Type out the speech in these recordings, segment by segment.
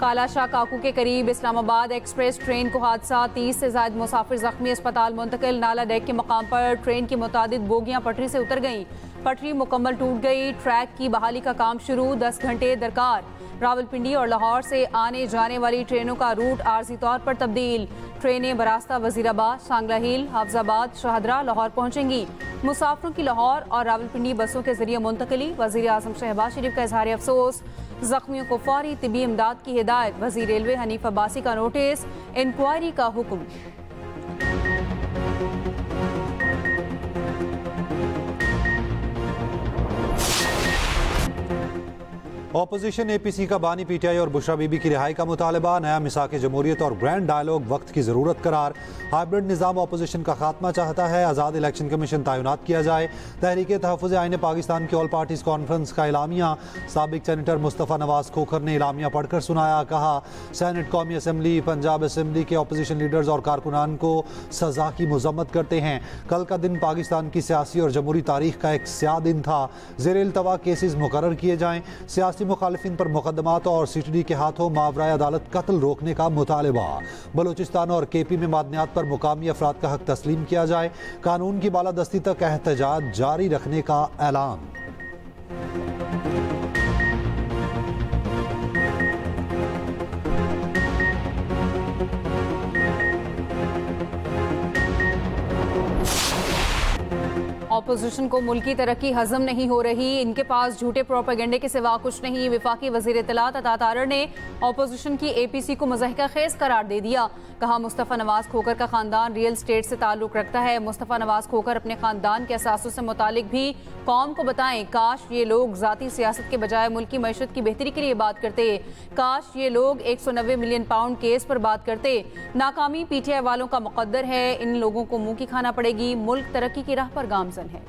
कालाशाह काकू के करीब Islamabad express train को हादसा, 30 से ज्यादा मुसाफिर जख्मी, अस्पताल मुंतकिल। नाला डेक के मकाम पर ट्रेन की मुतादिद बोगियां पटरी से उतर गईं, पटरी मुकम्मल टूट गई। ट्रैक की बहाली का काम शुरू, 10 घंटे दरकार। रावलपिंडी और लाहौर से आने जाने वाली ट्रेनों का रूट आर्जी तौर पर तब्दील। ट्रेनें बरास्ता वजीराबाद, सांगला हिल, हाफजाबाद, शाहदरा, लाहौर पहुंचेंगी। मुसाफिरों की लाहौर और रावलपिंडी बसों के जरिए मुंतकली। वजीर आजम शहबाज शरीफ का इजहार अफसोस, जख्मियों को फौरी तिबी इमदाद की हिदायत। वजीर रेलवे हनीफ अब्बासी का नोटिस, इंक्वायरी का हुक्म। ऑपोजिशन APC का बानी PTI और बुशरा बीबी की रिहाई का मुतालबा। नया मिसाक जमहूरियत और ग्रैंड डायलॉग वक्त की ज़रूरत करार। हाइब्रिड निज़ाम ऑपोजिशन का खात्मा चाहता है, आज़ाद इलेक्शन कमीशन तैनात किया जाए। तहरीक तहफ़्फ़ुज़ आईन पाकिस्तान की ऑल पार्टीज़ कॉन्फ्रेंस का इलामिया। साबिक सेनेटर मुस्तफ़ा नवाज खोखर ने इलामिया पढ़कर सुनाया, कहा सेनेट, कौमी असम्बली, पंजाब असम्बली के ऑपोजिशन लीडर्स और कारकुनान को सज़ा की मज़म्मत करते हैं। कल का दिन पाकिस्तान की सियासी और जमहूरी तारीख का एक स्याह दिन था। ज़ेर इल्तवा केसेस मुकर्रर किए जाएँ। सियासी मुखालिफिन पर मुकदमात और CTD के हाथों मावराए अदालत कत्ल रोकने का मुतालबा। बलूचिस्तान और KP में मादनियात पर मुकामी अफराद का हक तस्लीम किया जाए। कानून की बालादस्ती तक एहतजाज जारी रखने का ऐलान। ऑपोजिशन को मुल्की तरक्की हजम नहीं हो रही, इनके पास झूठे प्रोपेगेंडे के सिवा कुछ नहीं। विफाकी वजीर इत्तलात अता तारड़ ने ऑपोजिशन की APC को मज़ाहिका खेज करार दे दिया। कहा मुस्तफ़ा नवाज खोखर का खानदान रियल स्टेट से ताल्लुक़ रखता है। मुस्तफ़ा नवाज खोखर अपने खानदान के असासों से मुतालिक भी कौम को बताएं। काश ये लोग ज़ाती सियासत के बजाय मुल्की मईशत की बेहतरी के लिए बात करते। काश ये लोग 190 मिलियन पाउंड केस पर बात करते। नाकामी PTI वालों का मुकद्दर है, इन लोगों को मुंह की खाना पड़ेगी। मुल्क तरक्की की राह पर गामजन है।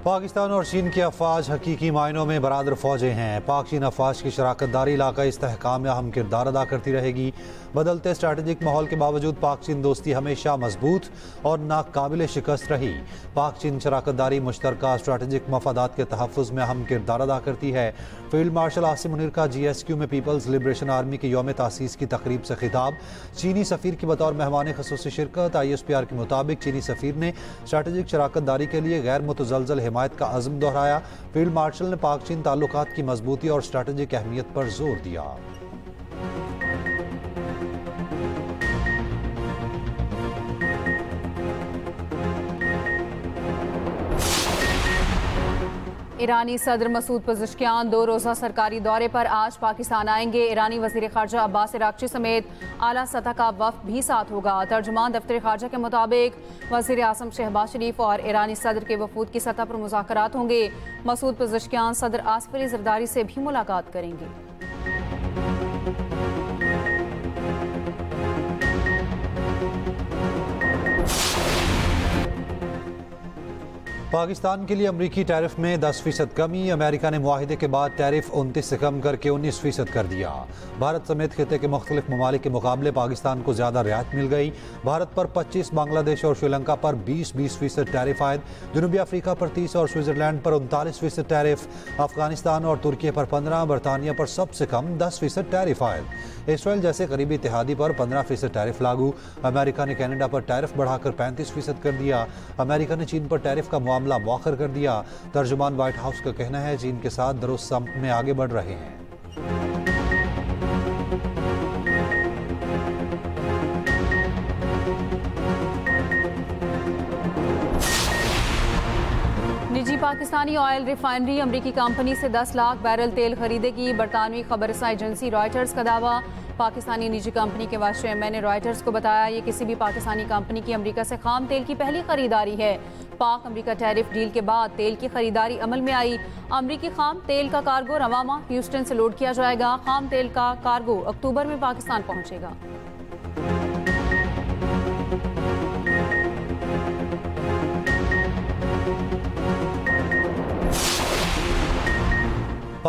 पाकिस्तान और चीन की अफवाज हकीकी मायनों में बरादर फौजें हैं। पाक चीन अफवाज की शराकतदारी इलाका इस्तेहकाम में अहम किरदार अदा करती रहेगी। बदलते स्ट्रैटेजिक माहौल के बावजूद पाक चीन दोस्ती हमेशा मजबूत और नाकाबिल शिकस्त रही। पाक चीन शराकतदारी मुश्तरका स्ट्रैटेजिक मफादात के तहफ़्फ़ुज़ में अहम किरदार अदा करती है। फील्ड मार्शल आसिम मुनीर का GSQ में पीपल्स लिबरेशन आर्मी के यौम तासीस की तकरीब से खिताब। चीनी सफ़ीर की बतौर मेहमान ख़ुसूसी शिरकत। ISPR के मुताबिक चीनी सफ़ीर ने स्ट्रैटेजिक शराकतदारी के लिए गैर मुतज़लज़ल हिमायत का अज़्म दोहराया। फील्ड मार्शल ने पाक चीन ताल्लुकात की मजबूती और स्ट्रैटेजिक अहमियत पर जोर दिया। ईरानी सदर मसूद पज़ेश्कियान 2 रोज़ा सरकारी दौरे पर आज पाकिस्तान आएंगे। ईरानी वज़ीर ख़ारजा अब्बास अराग़ची समेत आला सतह का वफ़द भी साथ होगा। तर्जुमान दफ्तर ख़ारजा के मुताबिक वज़ीर आज़म शहबाज शरीफ और ईरानी सदर के वफ़ूद की सतह पर मुज़ाकरात होंगे। मसूद पज़ेश्कियान सदर आसिफ अली ज़रदारी से भी मुलाकात करेंगे। पाकिस्तान के लिए अमरीकी टैरिफ में 10% कमी। अमेरिका ने मुआहिदे के बाद टैरिफ 29 से कम करके 19% कर दिया। भारत समेत खिते के मुख्तलिफ ममालिक के मुकाबले पाकिस्तान को ज़्यादा रियायत मिल गई। भारत पर 25, बांग्लादेश और श्रीलंका पर 20% टैरिफ आयद। जनूबी अफ्रीका पर 30 और स्विट्ज़रलैंड पर 39% टैरिफ। अफगानिस्तान और तुर्की पर 15, बरतानिया पर सबसे कम 10% टैरिफ आयद। इसराइल जैसे करीबी इत्तेहादी पर 15% टैरिफ लागू। अमेरिका ने कनाडा पर टैरिफ बढ़ाकर 35% कर दिया। अमेरिका ने चीन पर टैरिफ का मामला मौखर कर दिया। तर्जुमान व्हाइट हाउस का कहना है चीन के साथ दुरुस्त सम्त में आगे बढ़ रहे हैं। निजी पाकिस्तानी ऑयल रिफाइनरी अमरीकी कंपनी से 10 लाख बैरल तेल खरीदेगी। बरतानवी खबरसां एजेंसी रॉयटर्स का दावा। पाकिस्तानी निजी कंपनी के वाइस चेयरमैन ने रॉयटर्स को बताया ये किसी भी पाकिस्तानी कंपनी की अमेरिका से खाम तेल की पहली खरीदारी है। पाक अमेरिका टैरिफ डील के बाद तेल की खरीदारी अमल में आई। अमेरिकी खाम तेल का कार्गो रवामा ह्यूस्टन से लोड किया जाएगा। खाम तेल का कार्गो अक्टूबर में पाकिस्तान पहुंचेगा।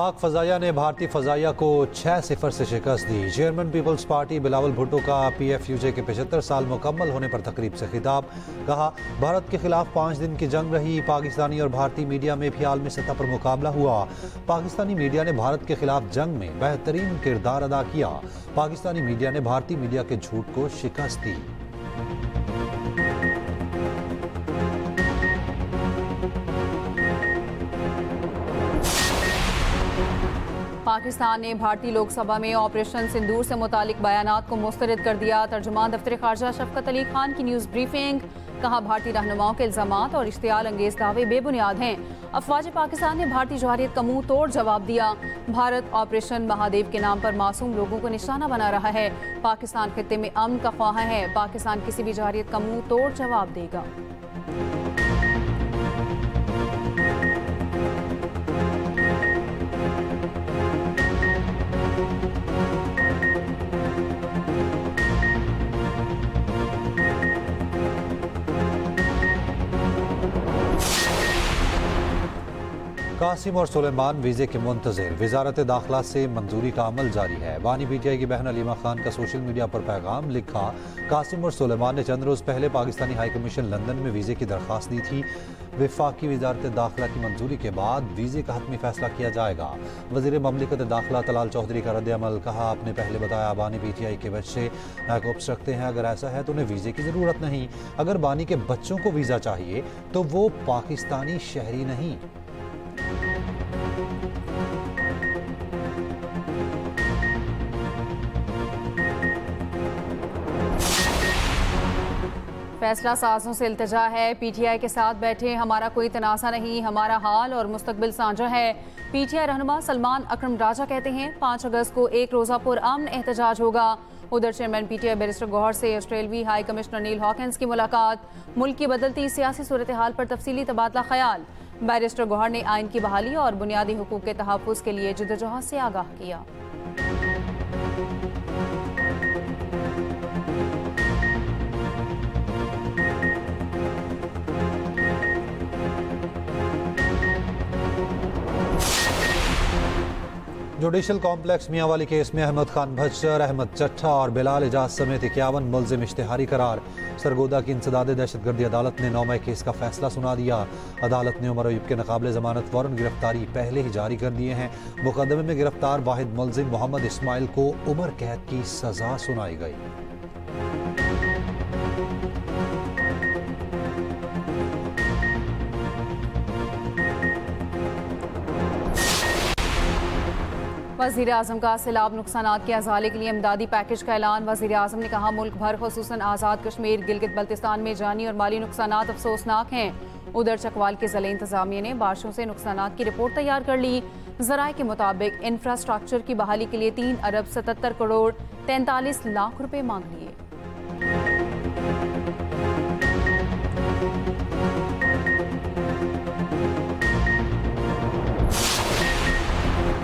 पाक फजाइया ने भारतीय फजाइया को 6-0 से शिकस्त दी। Chairman peoples party Bilawal Bhutto का PFUJ के 75 साल मुकम्मल होने पर तकरीब से खिताब। कहा, भारत के खिलाफ 5 दिन की जंग रही। पाकिस्तानी और भारतीय मीडिया में भी आलमी सतह पर मुकाबला हुआ। पाकिस्तानी मीडिया ने भारत के खिलाफ जंग में बेहतरीन किरदार अदा किया। पाकिस्तानी मीडिया ने भारतीय मीडिया के झूठ को शिकस्त दी। पाकिस्तान ने भारतीय लोकसभा में ऑपरेशन सिंदूर से मुतालिक बयानात को मुस्तरद कर दिया। तर्जुमान दफ्तर खारजा शफकत अली खान की न्यूज़ ब्रीफिंग। कहा, भारतीय रहनुमाओं के इल्जामात और इश्तियाल अंगेज दावे बेबुनियाद हैं। अफवाज पाकिस्तान ने भारतीय जवारियत का मुंह तोड़ जवाब दिया। भारत ऑपरेशन महादेव के नाम पर मासूम लोगों को निशाना बना रहा है। पाकिस्तान खित्ते में अमन का ख्वाह है। पाकिस्तान किसी भी जवारियत का मुंह तोड़ जवाब देगा। कासिम और सुलेमान वीज़े के मुंतज़िर। वजारत दाखिला से मंजूरी का अमल जारी है। बानी PTI की बहन अलीमा खान का सोशल मीडिया पर पैगाम लिखा, कासिम और सुलेमान ने चंद रोज़ पहले पाकिस्तानी हाई कमीशन लंदन में वीज़े की दरख्वास्त दी थी। वफाकी वजारत दाखिला की मंजूरी के बाद वीज़े का हतमी फैसला किया जाएगा। वज़ीर ममलिकत दाखिला तलाल चौधरी का रद्द-ए-अमल। कहा, आपने पहले बताया बानी PTI के बच्चे नाकोप्स रखते हैं। अगर ऐसा है तो उन्हें वीज़े की ज़रूरत नहीं। अगर बानी के बच्चों को वीज़ा चाहिए तो वो पाकिस्तानी शहरी नहीं। फैसला साजों से इल्तिजा है। PTI के साथ बैठे, हमारा कोई तनाज़ा नहीं, हमारा हाल और मुस्तकबिल साझा है। PTI रहनुमा सलमान अकरम राजा कहते हैं 5 अगस्त को एक रोज़ा पुरअमन एहतजाज होगा। उधर चेयरमैन PTI बैरिस्टर गौहर से ऑस्ट्रेलवी हाई कमिश्नर नील हॉकिंस की मुलाकात। मुल्क की बदलती सियासी सूरत हाल पर तफसीली तबादला ख्याल। बैरिस्टर गौहर ने आइन की बहाली और बुनियादी हुकूक के तहफ़्फ़ुज़ के लिए जद्दोजहद से आगाह किया। जुडिशल कॉम्प्लेक्स मियांवाली केस में अहमद खान भच्चर, अहमद चट्ठा और बिलाल एजाज समेत 51 मुल्जिम इश्तिहारी करार। सरगोदा की इंसदाद दहशतगर्दी अदालत ने 9 मई केस का फैसला सुना दिया। अदालत ने उमर अयूब के नकाबले जमानत वारंट गिरफ्तारी पहले ही जारी कर दिए हैं। मुकदमे में गिरफ्तार वाहिद मुल्जिम मोहम्मद इस्माइल को उम्र कैद की सजा सुनाई गई। वज़ीर आज़म का सैलाब नुकसानात के अज़ाले के लिए इमदादी पैकेज का ऐलान। वज़ीर आज़म ने कहा, मुल्क भर खुसूसन आज़ाद कश्मीर गिलगित बल्तिस्तान में जानी और माली नुकसानात अफसोसनाक हैं। उधर चकवाल के ज़िले इंतज़ामिया ने बारिशों से नुकसानात की रिपोर्ट तैयार कर ली। ज़राए के मुताबिक इंफ्रास्ट्रक्चर की बहाली के लिए 3 अरब 77 करोड़ 43 लाख रुपए मांग लिए।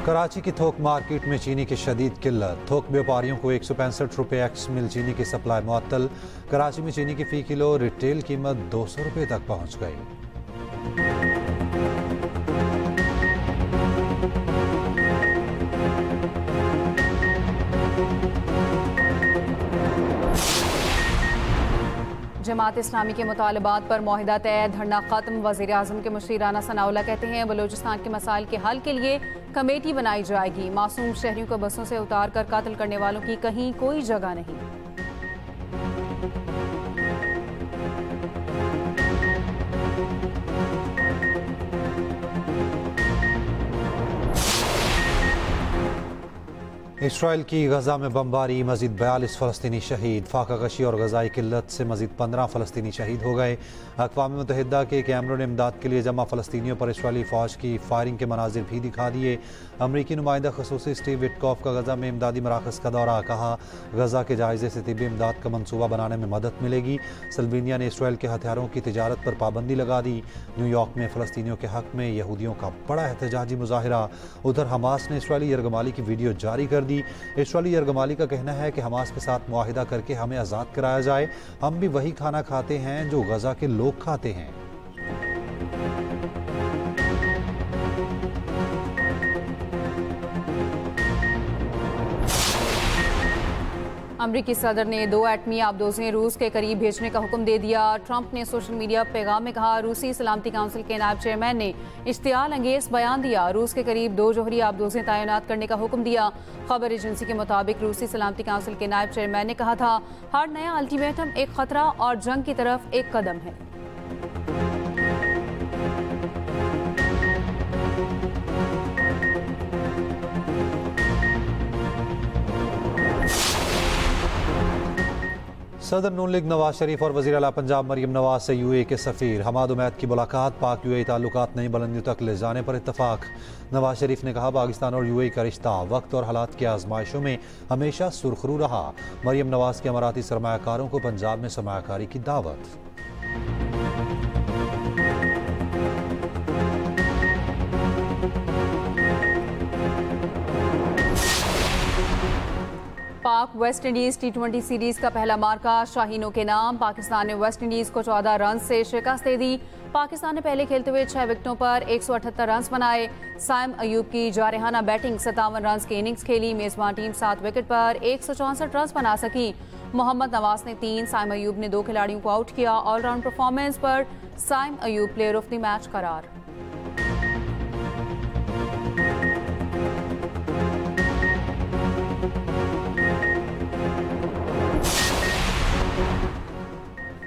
कराची की थोक मार्केट में चीनी की शदीद किल्लत। थोक व्यापारियों को 165 रुपये एक्स मिल चीनी की सप्लाई मुअत्तल। कराची में चीनी की फ़ी किलो रिटेल कीमत 200 रुपये तक पहुँच गई। जमात इस्लामी के मुतालबात पर मुआहिदा तय, धरना खत्म। वज़ीर आज़म के मुशीर राना सनाउल्लाह कहते हैं बलूचिस्तान के मसाइल के हल के लिए कमेटी बनाई जाएगी। मासूम शहरियों को बसों से उतार कर कत्ल करने वालों की कहीं कोई जगह नहीं। इसराइल की गजा में बमबारी, मजीद 42 फ़लस्तीनी शहीद। फाका कशी और गजाई किल्लत से मजीद 15 फ़लस्तीनी शहीद हो गए। अक़वाम मुत्तहिदा के कैमरों ने इमदाद के लिए जमा फ़लस्तीनियों पर इसराइली फ़ौज की फायरिंग के मनाजिर भी दिखा दिए। अमरीकी नुमाइंदा ख़ुसूसी स्टीव विटकॉफ का गजा में इमदादी मराकज़ का दौरा। कहा, गजा के जायज़े से तिब्बी इमदाद का मनसूबा बनाने में मदद मिलेगी। सल्वीनिया ने इसराइल के हथियारों की तिजारत पर पाबंदी लगा दी। न्यूयॉर्क में फ़लस्तीनियों के हक़ में यहूदियों का बड़ा एहतजाजी मुजाहिरा। उधर हमास ने इसराइली यरगमाली की वीडियो जारी कर दी। इसराइली यरगमाली का कहना है कि हमास के साथ मुआहिदा करके हमें आज़ाद कराया जाए। हम भी वही खाना खाते हैं जो गजा के लोग खाते हैं। अमरीकी सदर ने 2 एटमी आबदोजें रूस के करीब भेजने का हुक्म दे दिया। ट्रंप ने सोशल मीडिया पैगाम में कहा, रूसी सलामती काउंसिल के नायब चेयरमैन ने इश्तियाल अंगेज बयान दिया। रूस के करीब 2 जोहरी आबदोजें तैनात करने का हुक्म दिया। खबर एजेंसी के मुताबिक रूसी सलामती काउंसिल के नायब चेयरमैन ने कहा था, हर नया अल्टीमेटम एक खतरा और जंग की तरफ एक कदम है। सदर नून लीग नवाज शरीफ और वज़ीर आला पंजाब मरियम नवाज से यूएई के सफ़ीर हमाद उमैद की मुलाकात, पाक यूएई ताल्लुकात नई बुलंदियों तक ले जाने पर इत्तफाक। नवाज शरीफ ने कहा, पाकिस्तान और यूएई का रिश्ता वक्त और हालात की आजमाइशों में हमेशा सुरखरू रहा। मरियम नवाज के अमाराती सरमायाकारों को पंजाब में सरमायाकारी की दावत। पाक वेस्ट इंडीज T20 सीरीज का पहला मार्का शाहीनों के नाम। पाकिस्तान ने वेस्ट इंडीज को 14 रन से शिकस्त दे दी। पाकिस्तान ने पहले खेलते हुए 6 विकेटों पर 178 रन बनाए। साइम अयूब की जारहाना बैटिंग 57 रन की इनिंग्स खेली। मेजबान टीम 7 विकेट पर 164 रन बना सकी। मोहम्मद नवाज ने 3, साइम अयूब ने 2 खिलाड़ियों को आउट किया। ऑलराउंड परफॉर्मेंस पर Saim Ayub player of the match करार।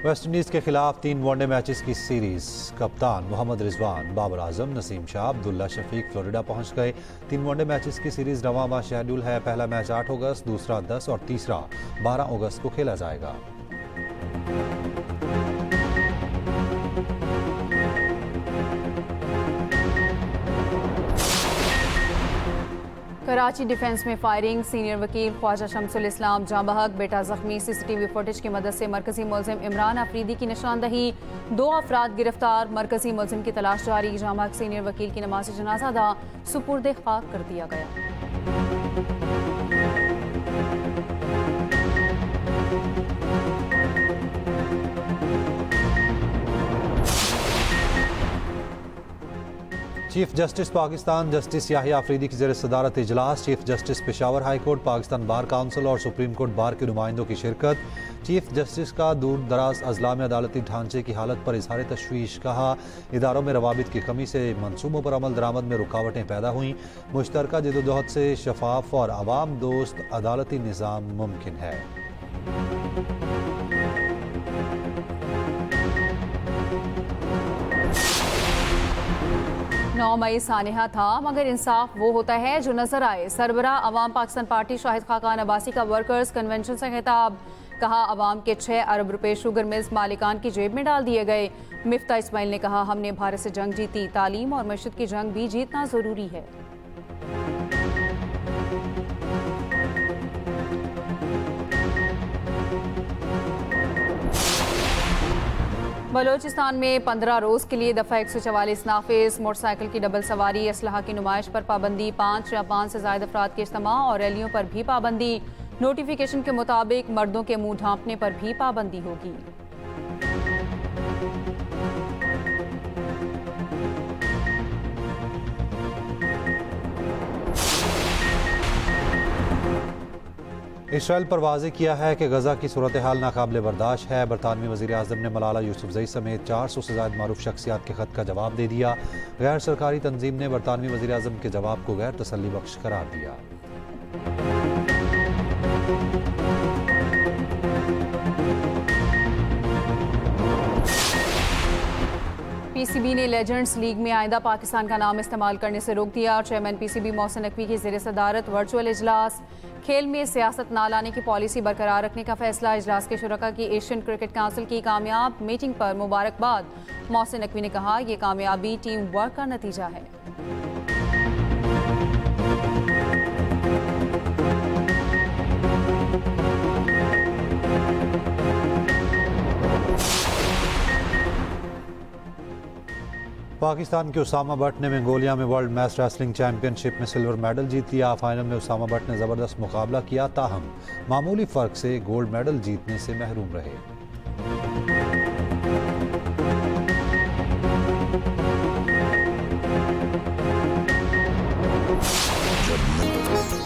वेस्ट इंडीज़ के खिलाफ 3 वनडे मैचेस की सीरीज। कप्तान मोहम्मद रिजवान, बाबर आजम, नसीम शाह, अब्दुल्ला शफीक फ्लोरिडा पहुंच गए। 3 वनडे मैचेस की सीरीज रवां माह शेड्यूल है। पहला मैच 8 अगस्त, दूसरा 10 और तीसरा 12 अगस्त को खेला जाएगा। कराची डिफेंस में फायरिंग, सीनियर वकील ख्वाजा शमसुल इस्लाम जाँ बहक, बेटा जख्मी। CCTV फुटेज की मदद से मरकजी मुलजिम इमरान अफरीदी की निशानदही। 2 अफराद गिरफ्तार, मरकजी मुलजिम की तलाश जारी। जाँ बहक सीनियर वकील की नमाज़ जनाजा अदा सुपुर्द खाक कर दिया गया। Chief justice Pakistan justice Yahya Afridi की ज़ेर सदारत इजलास। Chief justice Peshawar high court, Pakistan bar council और सुप्रीम कोर्ट बार के नुमाइंदों की शिरकत। चीफ जस्टिस का दूर दराज अजला में अदालती ढांचे की हालत पर इजहार तशवीश। कहा, इदारों में रवाबित की कमी से मनसूबों पर अमल दरामद में रुकावटें पैदा हुई। मुश्तरका जदोजहद से शफाफ और अवाम दोस्त अदालती निज़ाम मुमकिन है। 9 मई सानिहा था, मगर इंसाफ वो होता है जो नजर आए। सरबरा अवाम पाकिस्तान पार्टी शाहिद खाकान अब्बासी का वर्कर्स कन्वेंशन से खिताब। कहा, अवाम के 6 अरब रुपए शुगर मिल्स मालिकान की जेब में डाल दिए गए। मिफ्ता इस्माइल ने कहा, हमने भारत से जंग जीती, तालीम और मईशत की जंग भी जीतना जरूरी है। बलोचिस्तान में 15 रोज के लिए दफा 144 नाफिज। मोटरसाइकिल की डबल सवारी, असलहा की नुमाइश पर पाबंदी, 5 या 5 से ज्यादा अफराद के इज्तिमा और रैलियों पर भी पाबंदी। नोटिफिकेशन के मुताबिक मर्दों के मुंह ढांपने पर भी पाबंदी होगी। इसराइल पर वाज़ेह किया है कि गजा की सूरत हाल नाकाबिले बर्दाश्त है। बरतानवी वज़ीर आज़म ने मलाला यूसुफजई समेत 400 से ज़ायद मारूफ शख्सियात के खत का जवाब दे दिया। गैर सरकारी तंजीम ने बरतानवी वज़ीर आज़म के जवाब को गैर तसल्ली बख्श करार दिया। PCB ने लेजेंड्स लीग में आइंदा पाकिस्तान का नाम इस्तेमाल करने से रोक दिया। चेयरमैन PCB मोहसिन नकवी की ज़ेर सदारत वर्चुअल इजलास। खेल में सियासत ना लाने की पॉलिसी बरकरार रखने का फैसला। इजलास के शुरका की एशियन क्रिकेट काउंसिल की कामयाब मीटिंग पर मुबारकबाद। मोहसिन नकवी ने कहा, यह कामयाबी टीम वर्क का नतीजा है। पाकिस्तान के उसामा भट्ट ने मंगोलिया में वर्ल्ड मैच रेसलिंग चैंपियनशिप में सिल्वर मेडल जीत लिया। फाइनल में उसामा भट्ट ने ज़बरदस्त मुकाबला किया, ताहम मामूली फ़र्क से गोल्ड मेडल जीतने से महरूम रहे।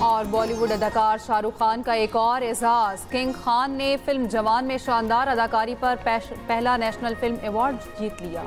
और और बॉलीवुड अदाकार शाहरुख खान का एक और एजाज। किंग खान ने फिल्म जवान में शानदार अदाकारी पर पहला नेशनल फिल्म अवार्ड जीत लिया।